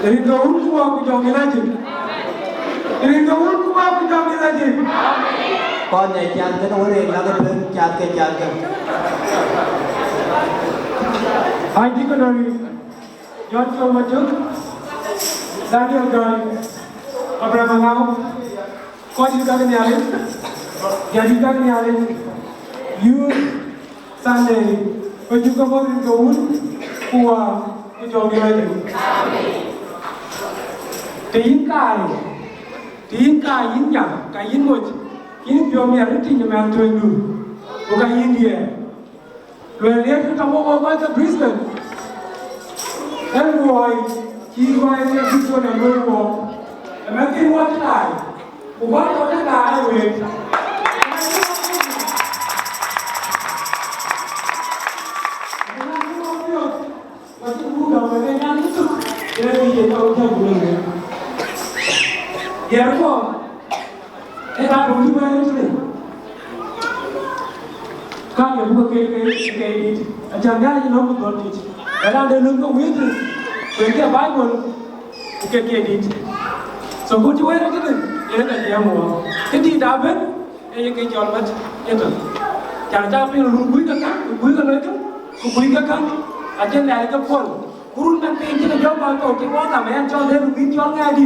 Dari gaul kuwa ku jong lagi. Dari gaul kuwa ku jong lagi. Con này chặt cái nỗi này là cái bên chặt cái. Haji ko dari John ko majuk. Daniel dari Abraham Ngau. Ko juga ke nyale. Jadi kan nyale. You Sunday. Ko juga mo dari gaul kuwa ku jong lagi. Tin kai yin yang kai yin mo yin pyo mi ar tin ma to ndu ko kai yin dia lo le to mo ko ba Brisbane and boy ki wa ne ki to na lo mo ma ki wa ta ko ba to ta ai we wa ti bu ga ma ne na tu ina ni je to ta bu ne Therefore, if I don't do anything, các người mua cái chẳng ra nó cũng còn đi, ở đây đây lưng cũng biết rồi, cái bài một cái đi, so good to wear it, cái này là mua, cái gì đã biết, cái chọn mất, cái đó, chẳng ra phải luôn quý cái nói chứ, quý cái ở trên này cái phone, kurun mang tiền chứ là do bao tổ cái quá làm em cho thêm quý cho ngay đi.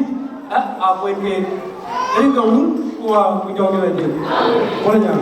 Quên cái đấy cầu của dòng như vậy chứ, có là nhở?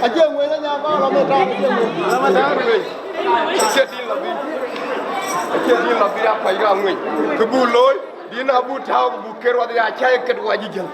Aja ngwe nya ba la me ta la ma ta ngwe che tin la bi che tin la bi ya pa ga ngwe ke bu loy di na bu taw bu kero da ya cha ke wa ji jël